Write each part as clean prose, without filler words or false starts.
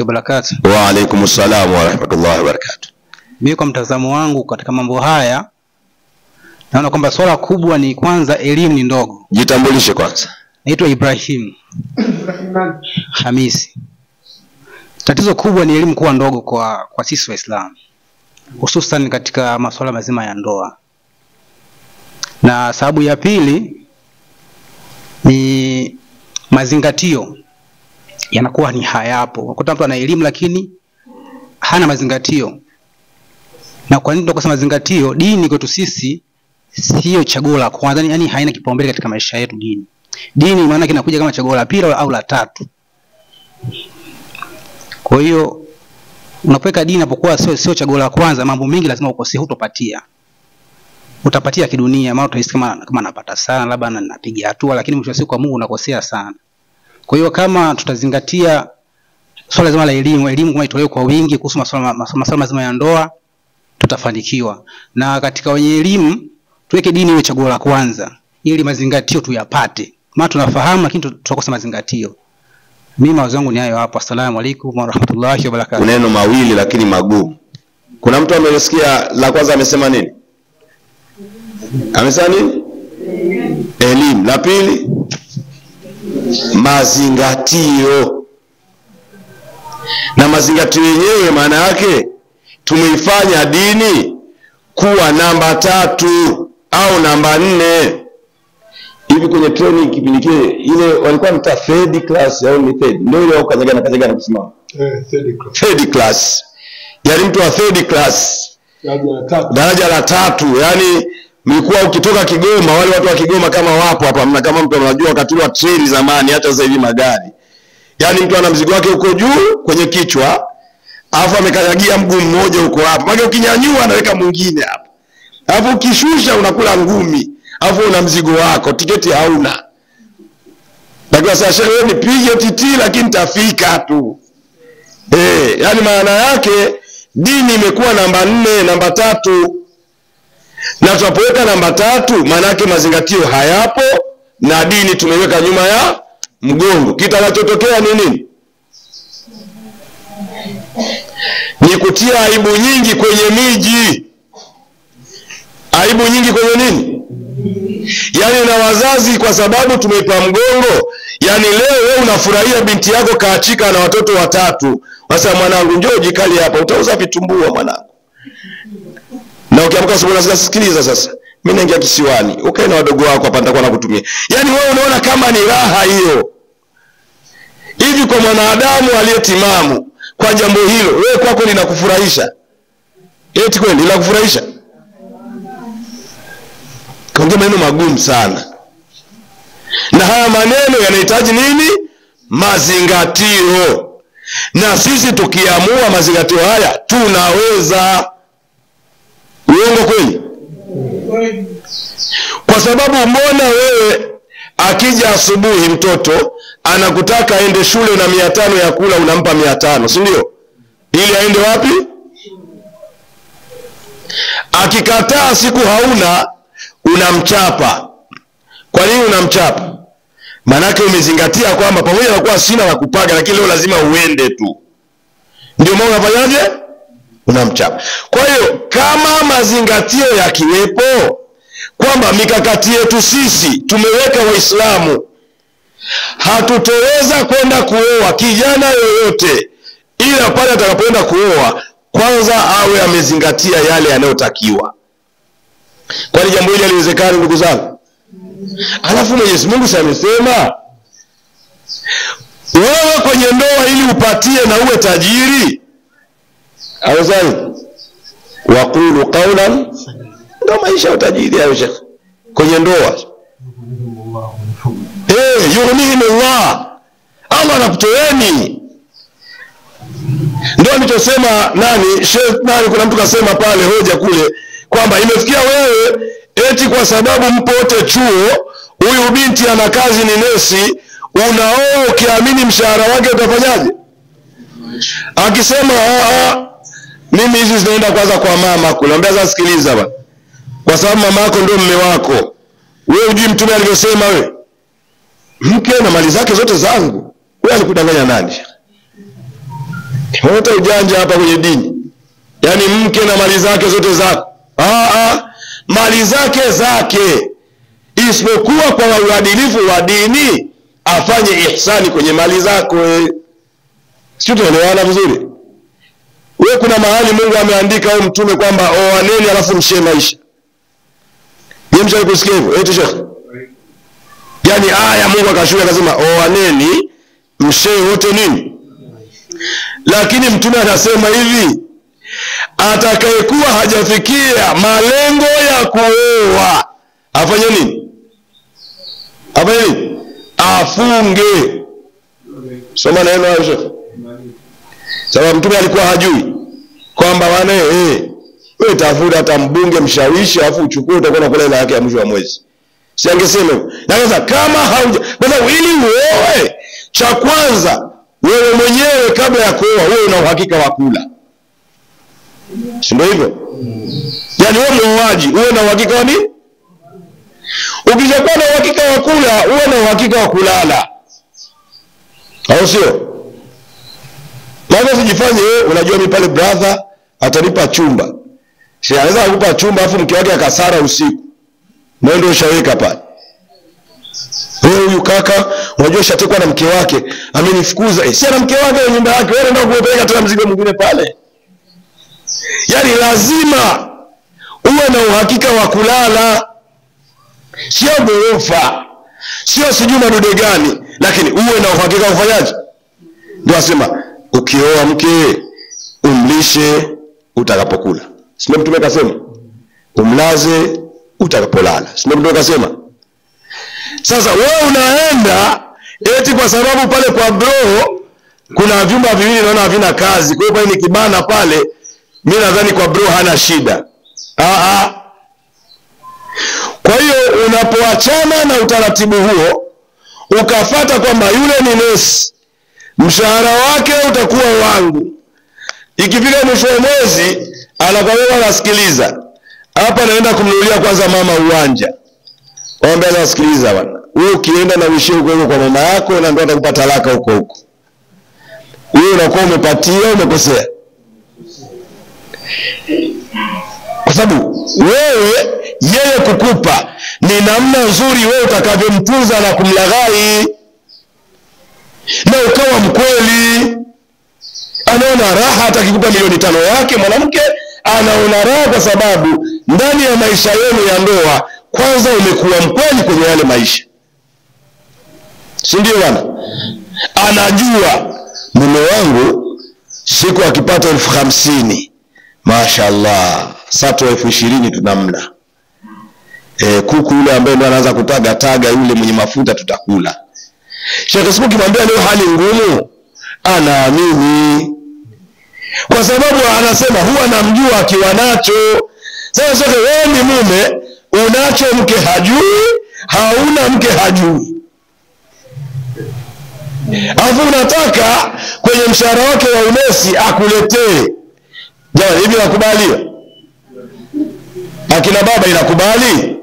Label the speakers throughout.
Speaker 1: warahmatullahi wabarakatuh.
Speaker 2: Wa alaikumus salam wa rahmatullahi wabarakatuh.
Speaker 1: Mimi kwa mtazamo wangu katika mambo haya naona kwamba swala kubwa ni kwanza elimu ni ndogo.
Speaker 2: Jitambulishe kwanza.
Speaker 1: Naitwa Ibrahim Hamisi. Tatizo kubwa ni elimu kuwa ndogo kwa sisi Waislamu, hususan katika masuala mazima ya ndoa. Na sababu ya pili ni mazingatio yanakuwa ni hayapo. Unakuta mtu ana elimu lakini hana mazingatio. Na kwa nini tunasema mazingatio? Dini kwetu sisi sio chaguo la kwanza, yani haina kipaumbele katika maisha yetu dini. Dini maana kinakuja kama chaguo la pili au la tatu. Kwa hiyo unapoweka dini inapokuwa sio chaguo la kwanza, mambo mengi lazima ukosee, hutopatia. Utapatia kidunia, maana utahisi kama napata sana, labda napiga hatua, lakini mwisho wa siku kwa Mungu unakosea sana. Kwa hiyo kama tutazingatia swala zima la elimu kama itolewe kwa wingi kuhusu masuala mazima ya ndoa, tutafanikiwa. Na katika wenye elimu tuweke dini iwe chaguo la kwanza ili mazingatio tuyapate. Maana tunafahamu lakini tutakosa mazingatio. Mimi mawazo yangu ni hayo hapo. Asalamu alaykum wa rahmatullahi wa barakatuh.
Speaker 2: Neno mawili lakini magumu. Kuna mtu amesikia la kwanza amesema nini? Amesema nini? Elimu. La pili mazingatio. Na mazingatio yenyewe maana yake tumeifanya dini kuwa namba 3 au namba 4. Hivi kwenye training kipindi kile ile walikuwa mta third class au ni third ndio ile au kanyagana kusimama third class, yani mtu wa third class daraja la 3. Yani mlikuwa ukitoka Kigoma, wale watu wa Kigoma kama wapo hapa, mna kama mtu anajua wakati wa treni zamani, hata sasa hivi magari, yani mtu ana mzigo wake huko juu kwenye kichwa, alafu amekanyagia mguu mmoja huko hapa, maana ukinyanyua anaweka mwingine hapa, alafu ukishusha unakula ngumi, alafu una mzigo wako, tiketi hauna. Lakini sasa wewe nipige titi lakini nitafika tu. Yani maana yake dini imekuwa namba 4, namba 3. Na tunapoweka namba 3 maana yake mazingatio hayapo na dini tumeweka nyuma ya mgongo. Kitakachotokea ni nini? Ni kutia aibu nyingi kwenye miji. Aibu nyingi kwenye nini? Yani na wazazi, kwa sababu tumeipa mgongo. Yani leo wewe unafurahia binti yako kaachika na watoto 3. Sasa mwanangu njoo jikali hapa, utauza vitumbua mwanangu. Na ukiamka asubuhi unasema sikiliza sasa, mimi naingia kisiwani, ukae na wadogo wako hapa nitakuwa nakutumia. Yani wewe unaona kama ni raha hiyo. Hivi kwa mwanadamu aliyetimamu, kwa jambo hilo wewe kwako linakufurahisha? Eti kweli linakufurahisha? Kaongea maneno magumu sana. Na haya maneno yanahitaji nini? Mazingatio. Na sisi tukiamua mazingatio haya tunaweza. Uongo kweli? Kwa sababu mbona wewe akija asubuhi mtoto anakutaka aende shule na 500 ya kula, unampa 500, si ndio? Ili aende wapi? Akikataa siku hauna, unamchapa. Kwa nini unamchapa? Maanake umezingatia kwamba pamoja na kuwa sina la kupaga lakini leo lazima uende tu. Ndio maana unafanyaje? Unamchapa. Kwa hiyo kama mazingatio yakiwepo kwamba mikakati yetu sisi tumeweka Waislamu, hatutoweza kwenda kuoa kijana yoyote ila pale atakapoenda kuoa kwanza awe amezingatia yale yanayotakiwa. Kwani jambo hili haliwezekani ndugu zangu? Alafu Mwenyezi Mungu amesema wewe kwenye ndoa ili upatie na uwe tajiri, awezani waqulu qawlan, ndio maisha ya utajiri hayo shekhi kwenye ndoa. Yughnihimullah, Allah anakutoeni. Ndio nilichosema nani, kuna mtu kasema pale hoja kule kwamba imefikia wewe eti kwa sababu mpo wote chuo, huyu binti ana kazi ni nesi, unaoa ukiamini mshahara wake utafanyaje? Akisema mimi hizi zinaenda kwanza kwa mama kule, naambia sasa sikiliza bwana, kwa sababu mama yako ndio mume wako. Wewe hujui mtume alivyosema wewe? Mke na mali zake zote zangu. Wewe alikudanganya nani? Wote ujanja hapa kwenye dini. Yaani mke na mali zake zote zako. Mali zake. Isipokuwa kwa uadilifu wa dini afanye ihsani kwenye mali zako. Sio, tunaelewana vizuri? Wewe kuna mahali Mungu ameandika au mtume kwamba oaneni alafu mshie maisha. Yeye mshawahi kusikia hivyo? Eti Sheikh. Yaani aya Mungu akashuka akasema oaneni mshie wote nini? Lakini mtume anasema hivi, atakayekuwa hajafikia malengo ya kuoa afanye nini? Afunge. Soma neno hayo. Sababu mtume alikuwa hajui kwamba wewe tafuta hata mbunge mshawishi afu uchukue utakuwa unakula hela yake ya mwisho wa mwezi. Si angesema hivyo. Sasa kama kwa sababu ili uoe, cha kwanza wewe mwenyewe kabla ya kuoa wewe una uhakika wa kula. Si ndio hivyo? Yaani wewe muoaji uwe na uhakika wa nini? Ukishakuwa na uhakika wa kula, uwe na uhakika wa kulala. Au sio? Lazima usijifanye unajua mimi pale brother atanipa chumba. Si anaweza kukupa chumba afu mke wake akasara usiku. Ndio ushaweka pale. Wewe huyu kaka unajua shatekwa na mke wake, amenifukuza. Si ana mke wake nyumba yake, wewe ndio kupeleka tena mzigo mwingine pale. Yaani lazima uwe na uhakika wa kulala. Sio gorofa. Sio sijui madude gani, lakini uwe na uhakika ufanyaje? Ndio asema ukioa mke umlishe utakapokula. Sio mtume akasema umlaze utakapolala. Sio mtume akasema. Sasa wewe unaenda eti kwa sababu pale kwa bro kuna vyumba viwili naona havina kazi. Kwa hiyo pale ni kibana pale, mimi nadhani kwa bro hana shida. Kwa hiyo unapoachana na utaratibu huo ukafata kwamba yule ni nesi, mshahara wake utakuwa wangu, ikifika mwisho wa mwezi anakwambia nasikiliza hapa naenda kumnunulia kwanza mama uwanja. Waambia nasikiliza bwana, wewe ukienda na uishie huko kwa mama yako na ndio atakupa talaka huko. Wewe unakuwa umepatia umekosea. Kwa sababu wewe yeye kukupa ni namna nzuri wewe utakavyomtunza na kumlaghai. Na ukawa mkweli, anaona raha hata akikupa milioni 5 yake mwanamke anaona raha kwa sababu ndani ya maisha yenu ya ndoa kwanza umekuwa mkweli kwenye yale maisha. Si ndio bwana? Anajua mume wangu siku akipata 50,000 mashaallah sato 20,000 tunamla. Kuku yule ambaye ndo anaanza kutaga yule mwenye mafuta tutakula. Sheikh Sibu kimwambia leo hali ngumu, anaamini. Kwa sababu anasema huwa namjua akiwa nacho. Sasa Sheikh wewe ni mume, unacho mke hajui, hauna mke hajui. Alafu unataka kwenye mshahara wake wa unesi akuletee. Jamani, hivi nakubali? Akina baba inakubali?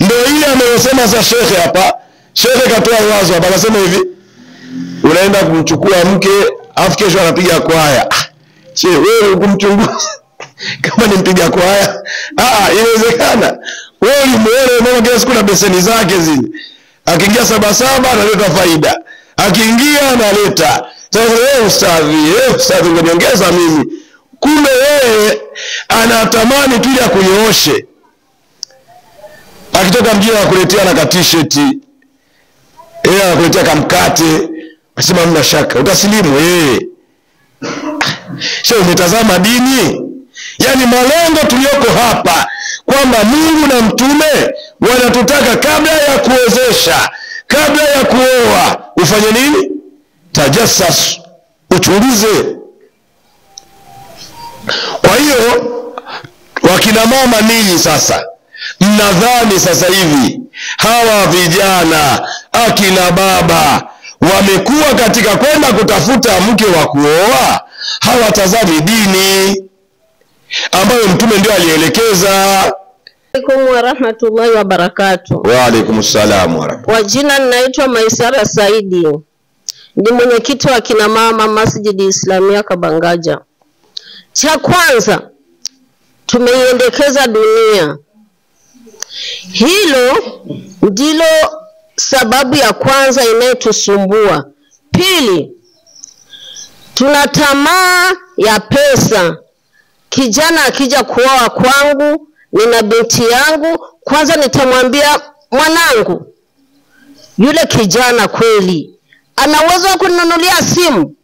Speaker 2: Ndio ile amesema sasa Sheikh hapa. Sheikh katoa wazo hapa akasema hivi, unaenda kumchukua mke afu kesho anapiga kwaya. Wewe kumchunguza kama ni mpiga kwaya? Inawezekana. Wewe ulimuona mama kila siku na beseni zake zile. Akiingia 7 analeta faida. Akiingia analeta. Sasa wewe ustadhi ngoniongeza mimi. Kumbe yeye anatamani tu ya kunyooshe. Akitoka mjini anakuletea na t-shirt. Anakuletea kamkate. Asema mna shaka utasilimu Sio umetazama dini? Yaani malengo tuliyoko hapa kwamba Mungu na mtume wanatutaka kabla ya kuozesha, kabla ya kuoa ufanye nini? Tajassas, uchunguze. Kwa hiyo wakina mama ninyi sasa mnadhani sasa hivi hawa vijana akina baba wamekuwa katika kwenda kutafuta mke wa kuoa, hawatazami dini ambayo mtume ndio alielekeza.
Speaker 3: Assalamu wa rahmatullahi wa barakatuh.
Speaker 2: Wa alaykum assalam wa rahmatullahi.
Speaker 3: Kwa jina ninaitwa Maisara Saidi. ni mwenyekiti wa kina mama Masjidi Islamia Kabangaja. Cha kwanza, tumeiendekeza dunia. Hilo ndilo sababu ya kwanza inayotusumbua. Pili, tuna tamaa ya pesa. Kijana akija kuoa kwangu, nina binti yangu, kwanza nitamwambia mwanangu, yule kijana kweli ana uwezo wa kuninunulia simu?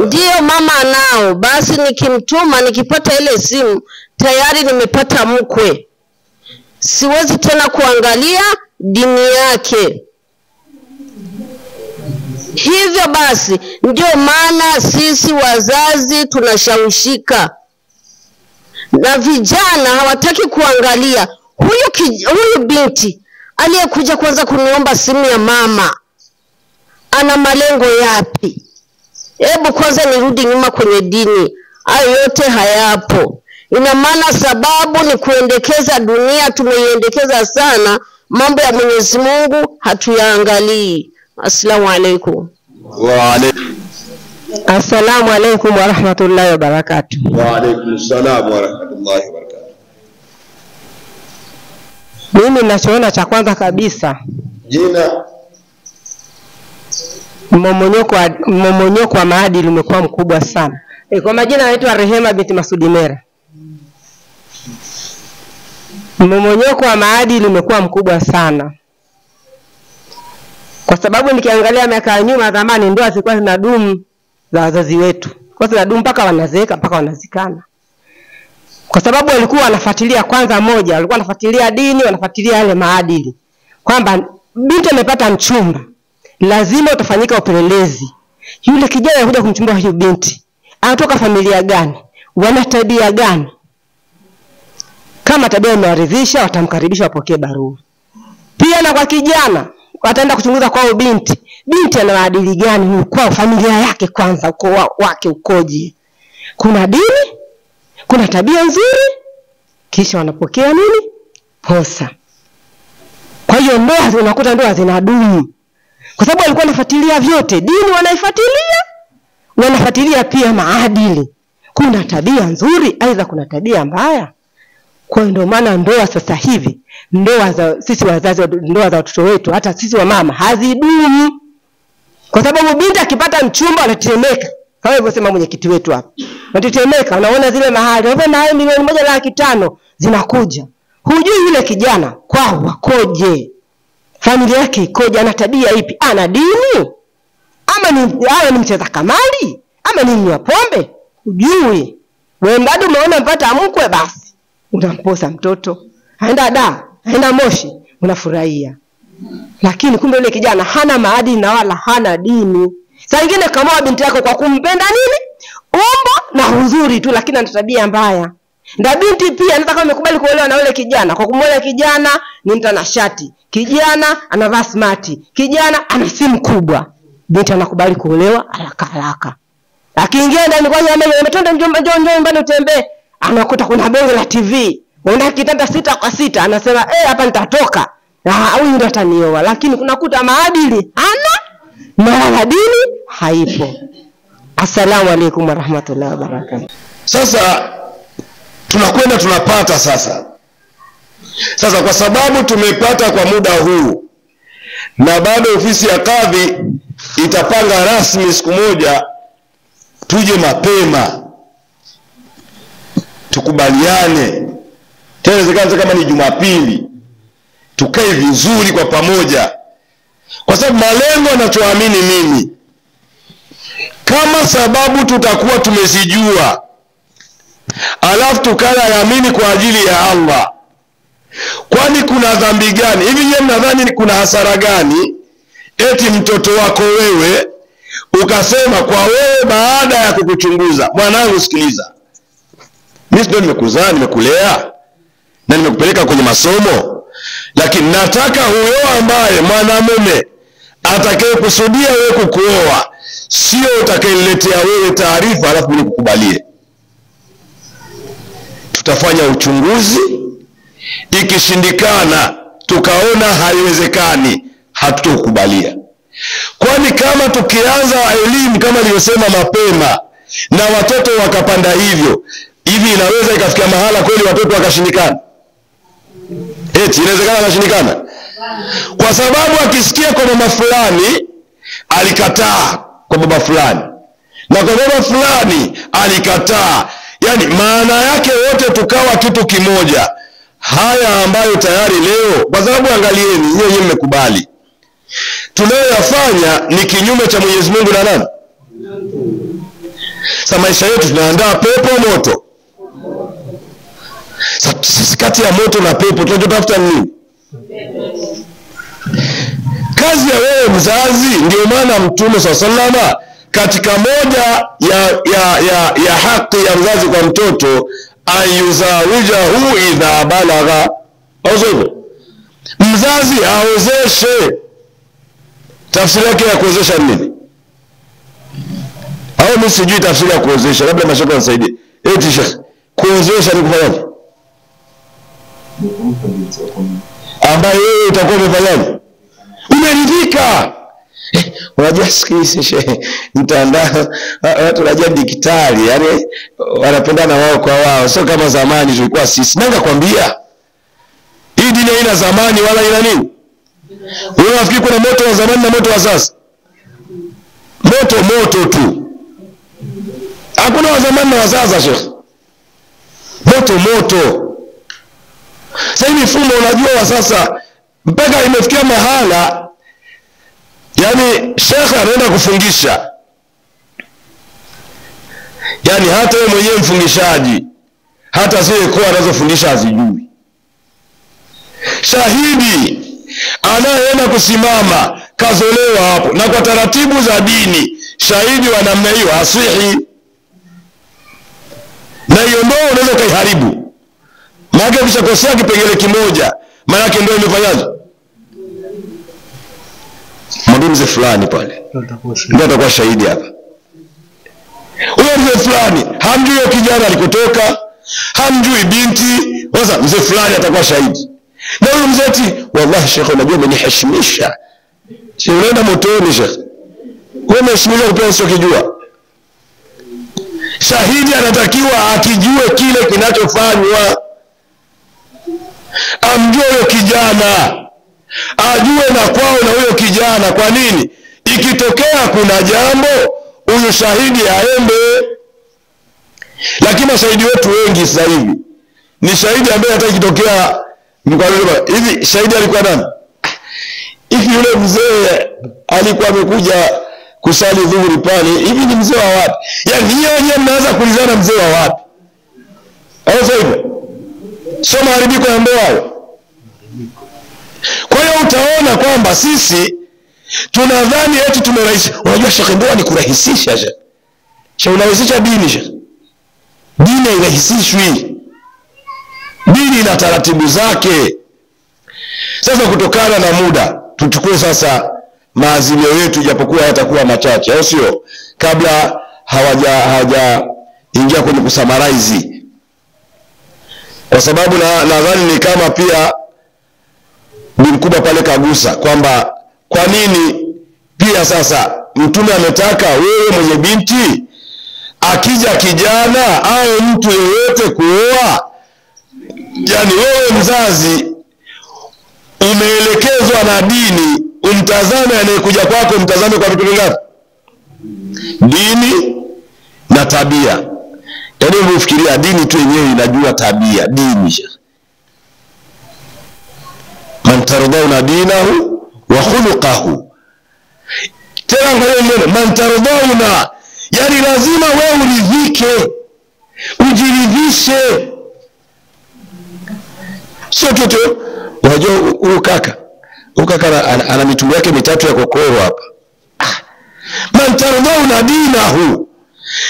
Speaker 3: Ndio mama anao. Basi nikimtuma, nikipata ile simu, tayari nimepata mkwe. Siwezi tena kuangalia dini yake. Hivyo basi ndio maana sisi wazazi tunashawishika, na vijana hawataki kuangalia huyu binti aliyekuja kwanza kuniomba simu ya mama ana malengo yapi. Hebu kwanza nirudi nyuma kwenye dini. Hayo yote hayapo. Ina maana sababu ni kuendekeza dunia. Tumeiendekeza sana, mambo ya Mwenyezi Mungu hatuyaangalii. Assalamu alaikum.
Speaker 2: Wa alaikum.
Speaker 4: Assalamu alaikum wa rahmatullahi wa barakatuh.
Speaker 2: Wa alaikum assalam wa rahmatullahi wa barakatuh.
Speaker 4: Mimi ninachoona cha kwanza kabisa,
Speaker 2: Jina
Speaker 4: mmomonyoko wa maadili umekuwa mkubwa sana. Kwa majina naitwa Rehema binti Masudi Mera. Mmomonyoko wa maadili umekuwa mkubwa sana, kwa sababu nikiangalia miaka ya nyuma zamani ndoa zilikuwa zinadumu za wazazi wetu, kwa zinadumu mpaka wanazeeka, mpaka wanazikana, kwa sababu walikuwa wanafuatilia kwanza moja, walikuwa wanafuatilia dini, wanafuatilia yale maadili, kwamba binti amepata mchumba, lazima utafanyika upelelezi. Yule kijana anakuja kumchumba huyu binti, anatoka familia gani, wana tabia gani? Kama tabia imewaridhisha, watamkaribisha, wapokee barua. Pia na kwa kijana, wataenda kuchunguza kwao binti ana maadili gani, kwa familia yake kwanza, ukoo wake ukoje, kuna dini, kuna tabia nzuri, kisha wanapokea nini? Posa. Kwa hiyo ndoa, unakuta ndoa zinadumu, kwa sababu walikuwa wanafuatilia vyote. Dini wanaifuatilia, wanafuatilia pia maadili, kuna tabia nzuri, aidha kuna tabia mbaya. Kwa hiyo ndio maana ndoa sasa hivi, ndoa za sisi wazazi, ndoa za watoto wetu, hata sisi wa mama, hazidumu, kwa sababu binti akipata mchumba anatetemeka, kama alivyosema mwenyekiti wetu hapa, anatetemeka. Unaona zile mahali, hapo na milioni 1.5 zinakuja, hujui yule kijana kwao wakoje, familia yake ikoje, ana tabia ipi, ana dini, ama ni mcheza kamari, ama ni mnywa pombe, hujui. Wewe bado umeona mpata mkwe, basi unamposa mtoto, aenda Moshi, unafurahia. Lakini kumbe yule kijana hana maadili na wala hana dini. Saa nyingine kama binti yako kwa kumpenda nini, umbo na uzuri tu, lakini ana tabia mbaya. Ndio binti pia anataka umekubali kuolewa na yule kijana, kwa kumwona kijana ni mtanashati, kijana anavaa smart, kijana ana simu kubwa, binti anakubali kuolewa haraka. Akiingia ndani kwa nyama, umetenda njoo nyumbani utembee, anakuta kuna bonge la TV, una kitanda 6 kwa 6, anasema hapa nitatoka, huyu ndo atanioa. Lakini kunakuta maadili ana na dini haipo. Assalamu alaikum wa rahmatullahi wa barakatuh.
Speaker 2: Sasa tunakwenda tunapata sasa, kwa sababu tumepata kwa muda huu, na bado ofisi ya kadhi itapanga rasmi siku moja tuje mapema, tukubaliane tena, kama ni Jumapili, tukae vizuri kwa pamoja, kwa sababu malengo anachoamini mimi, kama sababu tutakuwa tumezijua, alafu tukala yaamini kwa ajili ya Allah, kwani kuna dhambi gani? Hivi yeye mnadhani kuna hasara gani eti mtoto wako wewe ukasema kwa wewe, baada ya kukuchunguza, mwanangu sikiliza, mimi ndio nimekuzaa, nimekulea na nimekupeleka kwenye masomo, lakini nataka huyo ambaye mwanamume atakayekusudia wewe kukuoa, sio utakayeletea wewe taarifa alafu nikukubalie. Tutafanya uchunguzi, ikishindikana tukaona haiwezekani, hatutokubalia. Kwani kama tukianza elimu kama nilivyosema mapema na watoto wakapanda hivyo, hivi inaweza ikafikia mahala kweli watoto wakashindikana? Eti inawezekana wakashindikana? Kwa sababu akisikia kwa mama fulani alikataa kwa baba fulani, na kwa baba fulani alikataa, yani maana yake wote tukawa kitu kimoja. Haya ambayo tayari leo, kwa sababu angalieni nyinyi mmekubali tunayoyafanya ni kinyume cha Mwenyezi Mungu na nani? Sasa maisha yetu tunaandaa pepo moto. Sasa kati ya moto na pepo tunachotafuta nini? Kazi ya wewe mzazi. Ndio maana Mtume SAW katika moja ya haki ya mzazi kwa mtoto, ayuzawijahu idha balagha, au sivyo? Mzazi aozeshe. Tafsiri yake ya kuozesha nini? Au mimi sijui tafsiri ya kuozesha, labda mashaka nisaidie. Eti Sheikh, kuozesha ni kufanyaje? Ambaye wewe utakuwa umefanyaje? Umeridhika. Unajua sikisi Sheikh, mtandao watu wanajua digitali, yani wanapendana wao kwa wao, sio kama zamani tulikuwa sisi. Nanga kwambia hii dini haina zamani wala ina nini. Wewe unafikiri kuna moto wa zamani na moto wa sasa? Moto tu. Hakuna wa zamani na wa sasa Sheikh. Moto. Sasa hivi mfumo unajua wa sasa mpaka imefikia mahala, yani Sheikh anaenda kufungisha, yani hata yeye mwenyewe mfungishaji hata zile kwa anazofundisha hazijui. Shahidi anayeenda kusimama kazolewa hapo, na kwa taratibu za dini shahidi wa namna hiyo hasihi, na hiyo ndio unaweza kaiharibu. Maana ukishakosea kipengele kimoja, maana yake ndio imefanyaje? Mzee fulani pale ndio atakuwa shahidi hapa. Huyo mzee fulani hamjui huyo kijana alikotoka, hamjui binti, sasa mzee fulani atakuwa shahidi. Na huyo mzee eti wallahi Sheikh, unajua umeniheshimisha. Si unaenda motoni Sheikh. Wewe umeheshimika kupewa sio kijua. Shahidi anatakiwa akijue kile kinachofanywa. Amjue huyo kijana, ajue na kwao na huyo kijana. Kwa nini? Ikitokea kuna jambo, huyo shahidi aende. Lakini mashahidi wetu wengi sasa hivi ni shahidi ambaye hata ikitokea hivi, shahidi alikuwa nani? Hivi yule mzee alikuwa amekuja kusali dhuhuri pale, hivi ni mzee wa wapi? Yaani hiyo wenyewe mnaanza kuulizana mzee wa wapi? Au sio hivyo? Sio maharibiko ya ndoa. Kwa hiyo utaona kwamba sisi tunadhani eti tumerahisisha. Unajua Sheikh, ndoa ni kurahisisha Sheikh. Sheikh, unarahisisha dini Sheikh. Dini hairahisishwi. Dini ina taratibu zake. Sasa kutokana na muda, tuchukue sasa maazimio yetu, japokuwa yatakuwa machache, au sio? Kabla hawaja ingia kwenye kusummarize, kwa sababu nadhani ni kama pia ni mkubwa pale kagusa kwamba kwa nini pia sasa Mtume ametaka wewe mwenye binti akija kijana au mtu yeyote kuoa, yani wewe mzazi umeelekezwa na dini, umtazame anayekuja kwako, mtazame kwa vitu vingapi? Dini na tabia. Yaani unafikiria dini tu yenyewe inajua tabia, dini. Man tardawna dinahu wa khuluquhu. Tena angalia neno man tardawna, yani lazima wewe uridhike, ujiridhishe. Sio tu unajua huyu kaka ana mitungu yake mitatu ya kokoro hapa. Man tardawna dinahu,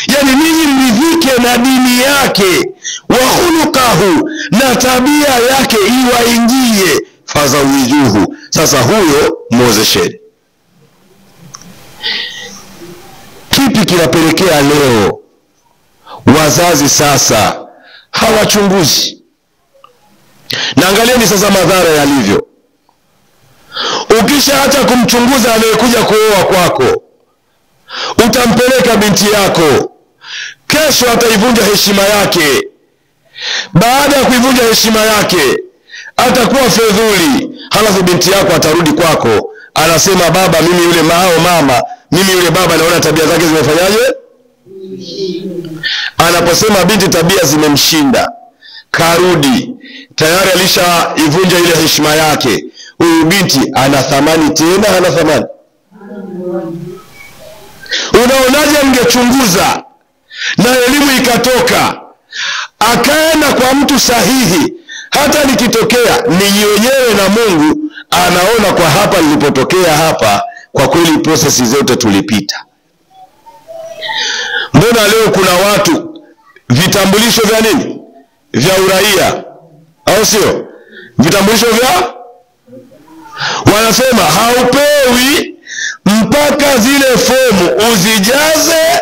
Speaker 2: yani ninyi mridhike na dini yake, wa khuluquhu, na tabia yake iwaingie, fazawijuhu, sasa huyo muozesheni. Kipi kinapelekea leo wazazi sasa hawachunguzi? Na angalieni sasa madhara yalivyo. Ukisha hata kumchunguza anayekuja kuoa kwako, utampeleka binti yako, kesho ataivunja heshima yake. Baada ya kuivunja heshima yake atakuwa fedhuli, halafu binti yako atarudi kwako anasema, baba mimi yule mama, mimi yule baba naona tabia zake zimefanyaje? Anaposema binti tabia zimemshinda, karudi tayari alishaivunja ile heshima yake. Huyu binti ana thamani tena? Hana thamani? Unaonaje mngechunguza na elimu ikatoka, akaenda kwa mtu sahihi, hata nikitokea ni wenyewe na Mungu anaona kwa hapa nilipotokea hapa, kwa kweli prosesi zote tulipita. Mbona leo kuna watu vitambulisho vya nini? Vya uraia, au sio? Vitambulisho vya, wanasema haupewi mpaka zile fomu uzijaze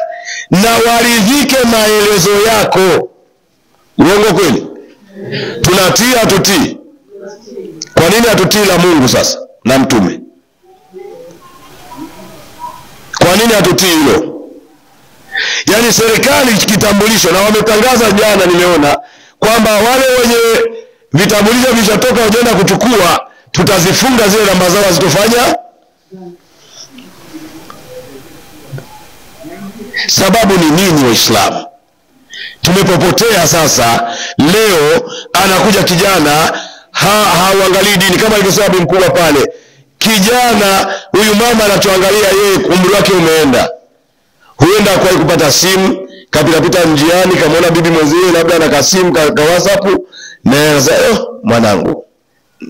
Speaker 2: na waridhike maelezo yako. Uongo kweli? Tunatii hatutii? Kwa nini hatutii la Mungu sasa na mtume? Kwa nini hatutii hilo? Yaani serikali kitambulisho, na wametangaza jana nimeona kwamba wale wenye vitambulisho vishatoka wajeenda kuchukua, tutazifunga zile namba zao hazitofanya. Sababu ni nini Waislamu? Tumepopotea sasa. Leo anakuja kijana hauangalii dini, kama alivyosema bi mkubwa pale. Kijana huyu mama anachoangalia yeye umri wake umeenda. Huenda kwa kupata simu, kapita njiani kamaona bibi mwenzie labda ana kasimu ka WhatsApp, na anasema mwanangu,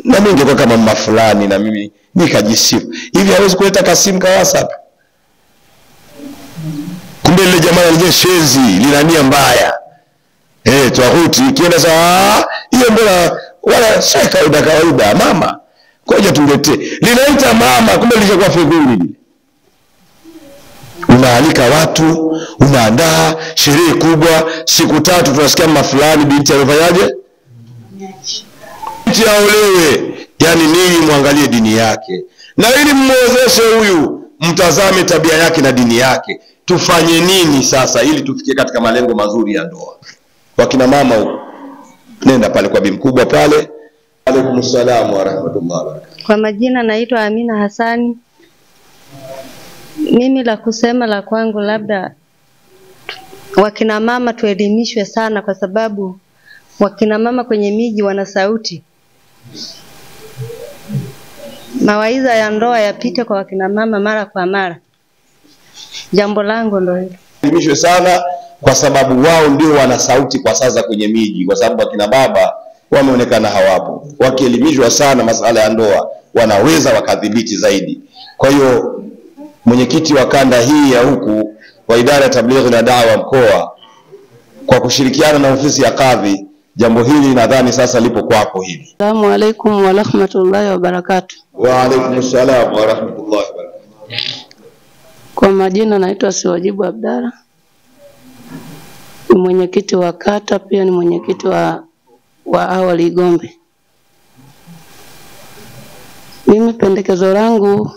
Speaker 2: na mimi ningekuwa kama mama fulani na mimi nikajisifu. Hivi hawezi kuleta kasimu ka WhatsApp? Kumbe ile jamaa ile shenzi lina nia mbaya. Twahuti kienda saa hiyo, mbona wala sio kawaida mama, ngoja tuletee. Linaita mama, kumbe lishakuwa fedhuli. Unaalika watu, unaandaa sherehe kubwa, siku 3 tunasikia mama fulani binti amefanyaje? Binti aolewe. Yani nini? Muangalie dini yake, na ili mmwezeshe huyu mtazame tabia yake na dini yake. Tufanye nini sasa ili tufikie katika malengo mazuri ya ndoa? Wakina mama huko, nenda pale kwa bi mkubwa pale. Alaykum salaam wa rahmatullahi wa barakatuh.
Speaker 5: Kwa majina naitwa Amina Hasani. Mimi la kusema la kwangu, labda wakina mama tuelimishwe sana, kwa sababu wakina mama kwenye miji wana sauti. Mawaidha ya ndoa yapite kwa wakina mama mara kwa mara. Jambo langu ndio hilo.
Speaker 2: Elimishwe sana, kwa sababu wao ndio wana sauti kwa sasa kwenye miji, kwa sababu wakina baba wameonekana hawapo. Wakielimishwa sana masuala ya ndoa, wanaweza wakadhibiti zaidi. Kwa hiyo mwenyekiti wa kanda hii ya huku wa idara ya tablighi na dawa mkoa, kwa kushirikiana na ofisi ya kadhi, jambo hili nadhani sasa lipo kwako hivi.
Speaker 6: Assalamu alaykum wa rahmatullahi wa barakatuh.
Speaker 2: Wa alaykum salaam wa rahmatullahi wa barakatuh.
Speaker 6: Kwa majina naitwa Siwajibu Abdalla, ni mwenyekiti wa kata, pia ni mwenyekiti wa awali Igombe. Mimi pendekezo langu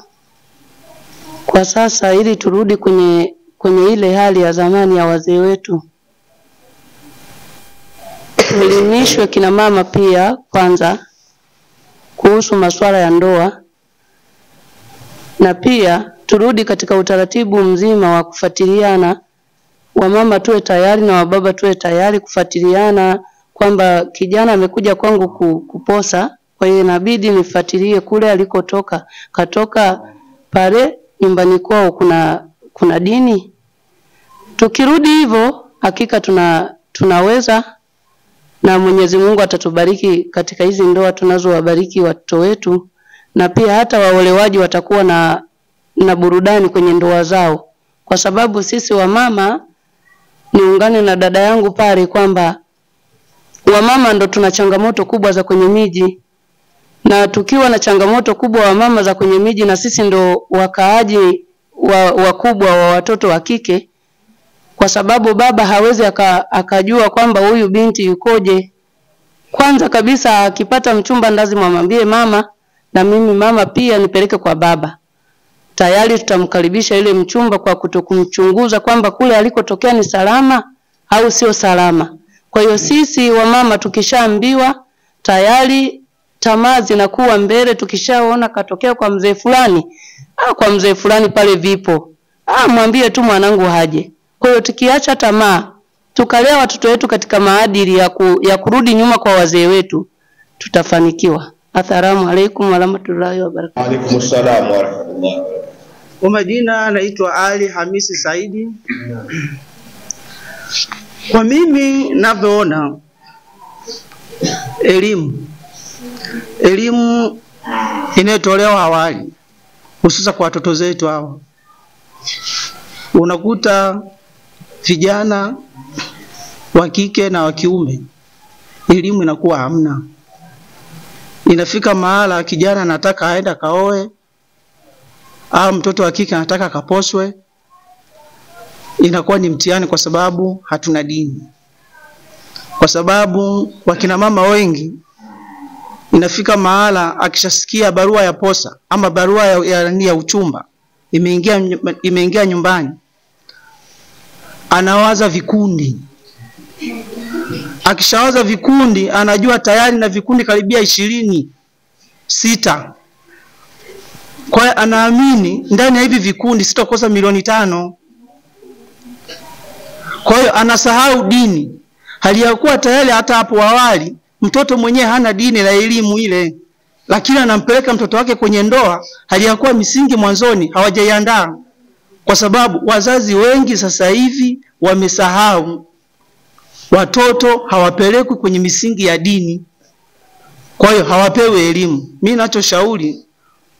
Speaker 6: kwa sasa, ili turudi kwenye ile hali ya zamani ya wazee wetu, elimishwe kina mama pia kwanza kuhusu masuala ya ndoa, na pia turudi katika utaratibu mzima wa kufuatiliana. Wamama tuwe tayari na wababa tuwe tayari kufuatiliana, kwamba kijana amekuja kwangu kuposa, kwa hiyo inabidi nifuatilie kule alikotoka, katoka pale nyumbani kwao kuna dini. Tukirudi hivyo, hakika tunaweza, na Mwenyezi Mungu atatubariki katika hizi ndoa tunazowabariki watoto wetu, na pia hata waolewaji watakuwa na burudani kwenye ndoa zao. Kwa sababu sisi wamama, niungane na dada yangu pale kwamba wamama ndo tuna changamoto kubwa za kwenye miji, na tukiwa na changamoto kubwa wa mama za kwenye miji, na sisi ndo wakaaji wakubwa wa watoto wa kike, kwa sababu baba hawezi akajua kwamba huyu binti yukoje. Kwanza kabisa akipata mchumba lazima amwambie mama, na mimi mama pia nipeleke kwa baba. Tayari tutamkaribisha ile mchumba kwa kutokumchunguza kwamba kule alikotokea ni salama au sio salama. Kwa hiyo sisi wamama tukishaambiwa tayari tamaa zinakuwa mbele, tukishaona katokea kwa mzee fulani, kwa mzee fulani pale vipo, mwambie tu mwanangu haje. Kwa hiyo tukiacha tamaa, tukalea watoto wetu katika maadili ya kurudi nyuma kwa wazee wetu, tutafanikiwa. Assalamu alaikum warahmatullahi wabarakatuh.
Speaker 2: Wa alaikum salaam warahmatullahi.
Speaker 7: Kwa majina naitwa Ali Hamisi Saidi. Kwa mimi ninavyoona elimu inayotolewa awali, hususa kwa watoto zetu hawa, unakuta vijana wa kike na wa kiume elimu inakuwa hamna. Inafika mahala kijana anataka aenda kaoe, au mtoto wa kike anataka kaposwe, inakuwa ni mtihani kwa sababu hatuna dini. Kwa sababu wakina mama wengi inafika mahala akishasikia barua ya posa ama barua ya uchumba imeingia nyumbani, anawaza vikundi. Akishawaza vikundi, anajua tayari na vikundi karibia 26. Kwa hiyo anaamini ndani ya hivi vikundi sitakosa milioni 5. Kwa hiyo anasahau dini. Hali ya kuwa tayari hata hapo awali mtoto mwenyewe hana dini na elimu ile, lakini anampeleka mtoto wake kwenye ndoa hali ya kuwa misingi mwanzoni hawajaiandaa. Kwa sababu wazazi wengi sasa hivi wamesahau, watoto hawapelekwi kwenye misingi ya dini, kwa hiyo hawapewi elimu. Mimi ninachoshauri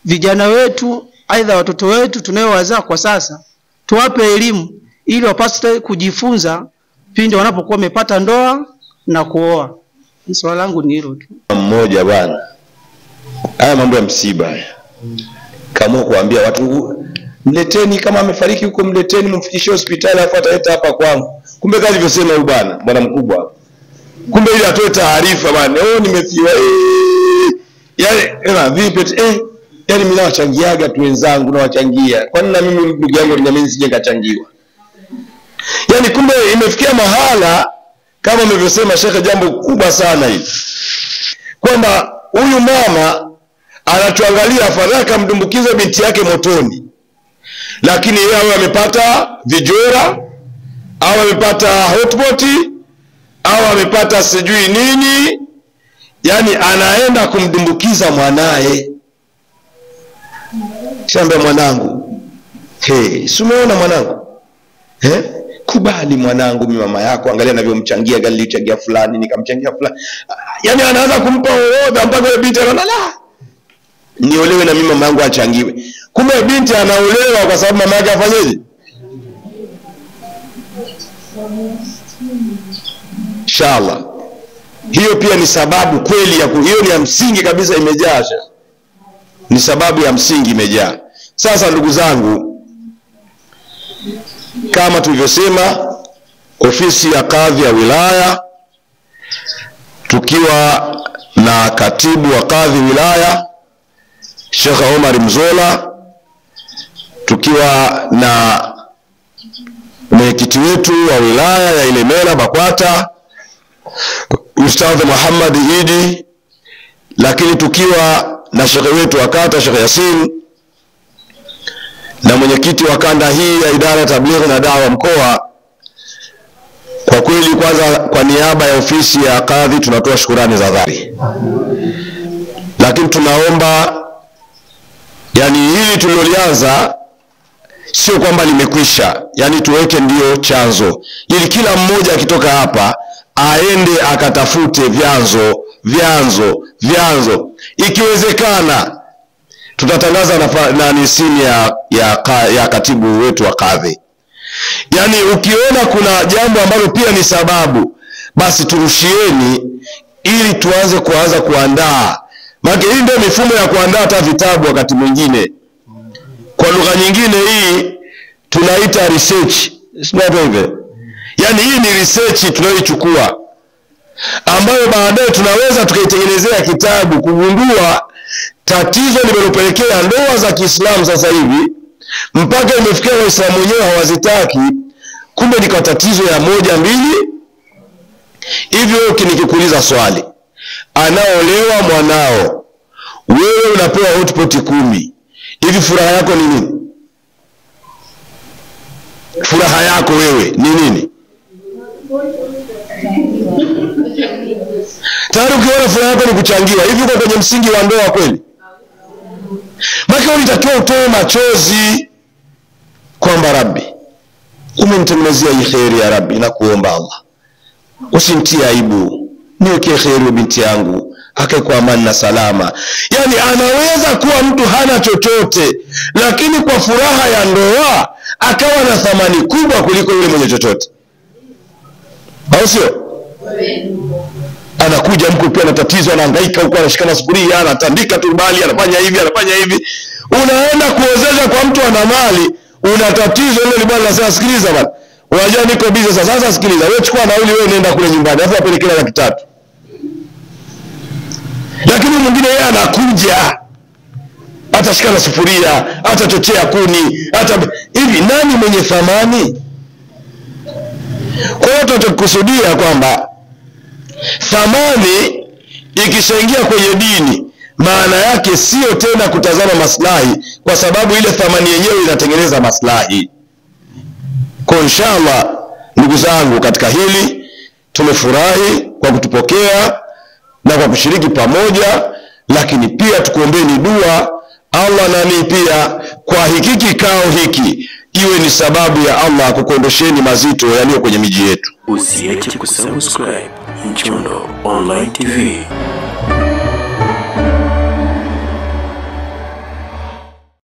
Speaker 7: vijana wetu, aidha watoto wetu tunayowazaa kwa sasa, tuwape elimu ili wapate kujifunza pindi wanapokuwa wamepata ndoa na kuoa. Swali langu ni hilo tu.
Speaker 2: Mmoja bwana, haya mambo ya msiba, kama kuambia watu mleteni, kama amefariki huko mleteni, mfikishie hospitali afu ataleta hapa kwangu. Kumbe kazi alivyosema huyu bwana mkubwa, kumbe ili atoe taarifa bwana, nimefiwa vipi yani mimi nawachangiaga tu wenzangu, nawachangia. Kwani na mimi ndugu yangu na mimi sije kachangiwa? Yani kumbe imefikia mahala kama umevyosema Sheikh, jambo kubwa sana hili, kwamba huyu mama anatuangalia afadhali kamdumbukiza binti yake motoni, lakini yeye amepata vijora au amepata hotpot au amepata sijui nini, yani anaenda kumdumbukiza mwanae. Shamba mwanangu, si umeona mwanangu? Kubali mwanangu, mimi mama yako, angalia ninavyomchangia, gani nilichangia fulani, nikamchangia fulani. Yani anaanza kumpa orodha mpaka yule binti analala, niolewe na mimi mama yangu achangiwe. Kumbe binti anaolewa kwa sababu mama yake afanyeje? Inshallah. Hiyo pia ni sababu kweli ya hiyo ni ya msingi kabisa, imejaa. Ni sababu ya msingi imejaa. Sasa ndugu zangu, kama tulivyosema, ofisi ya kadhi ya wilaya, tukiwa na katibu wa kadhi wilaya Sheikh Omar Mzola, tukiwa na mwenyekiti wetu wa wilaya ya Ilemela Bakwata Ustadh Muhammad Idi, lakini tukiwa na shekhe wetu wa kata Sheikh Yasin, na mwenyekiti wa kanda hii ya idara ya tablighi na dawa mkoa. Kwa kweli, kwanza kwa niaba ya ofisi ya kadhi tunatoa shukrani za dhati, lakini tunaomba yani hili tulilolianza sio kwamba limekwisha, yani tuweke ndio chanzo, ili kila mmoja akitoka hapa aende akatafute vyanzo. Ikiwezekana tutatangaza na simu ya katibu wetu wa kadhi. Yani ukiona kuna jambo ambalo pia ni sababu, basi turushieni ili kuanza kuandaa. Maana hii ndio mifumo ya kuandaa hata vitabu wakati mwingine. Kwa lugha nyingine hii tunaita research. Sio hivyo? Yani hii ni research tunayoichukua, ambayo baadaye tunaweza tukaitengenezea kitabu, kugundua tatizo limelopelekea ndoa za Kiislamu sasa hivi mpaka imefikia Waislamu wenyewe hawazitaki, kumbe ni kwa tatizo ya moja mbili. Hivyo nikikuuliza swali, anaolewa mwanao, wewe unapewa hotpot 10, hivi furaha yako ni nini? Furaha yako wewe ni nini? Tayari ukiona furaha yako ni kuchangiwa, hivi uko kwenye msingi wa ndoa kweli? Maka ulitakiwa utoe machozi kwamba Rabbi, umenitengenezea hii kheri ya Rabbi, na kuomba Allah usimtie aibu, niwekee kheri binti yangu akae kwa amani na salama. Yani anaweza kuwa mtu hana chochote, lakini kwa furaha ya ndoa akawa na thamani kubwa kuliko yule mwenye chochote, au sio? Anakuja mko pia na tatizo, anahangaika huko, anashikana sufuria, anatandika turbali, anafanya hivi anafanya hivi. Unaenda kuozesha kwa mtu ana mali, una tatizo ile bwana, anasema sikiliza bwana, unajua niko busy sasa, sikiliza wewe, chukua nauli wewe, nenda kule nyumbani, afu apelekea 300,000. Lakini mwingine yeye anakuja, atashikana sufuria, atachochea kuni, hivi. Nani mwenye thamani? Kwa hiyo tutakusudia kwamba thamani ikishaingia kwenye dini, maana yake sio tena kutazama maslahi, kwa sababu ile thamani yenyewe inatengeneza maslahi. Kwa inshallah ndugu zangu, katika hili tumefurahi kwa kutupokea na kwa kushiriki pamoja, lakini pia tukuombeni dua Allah nani pia kwa hiki kikao hiki iwe ni sababu ya Allah kukuondosheni mazito yaliyo kwenye miji yetu.
Speaker 8: Usiache kusubscribe Mchundo Online TV.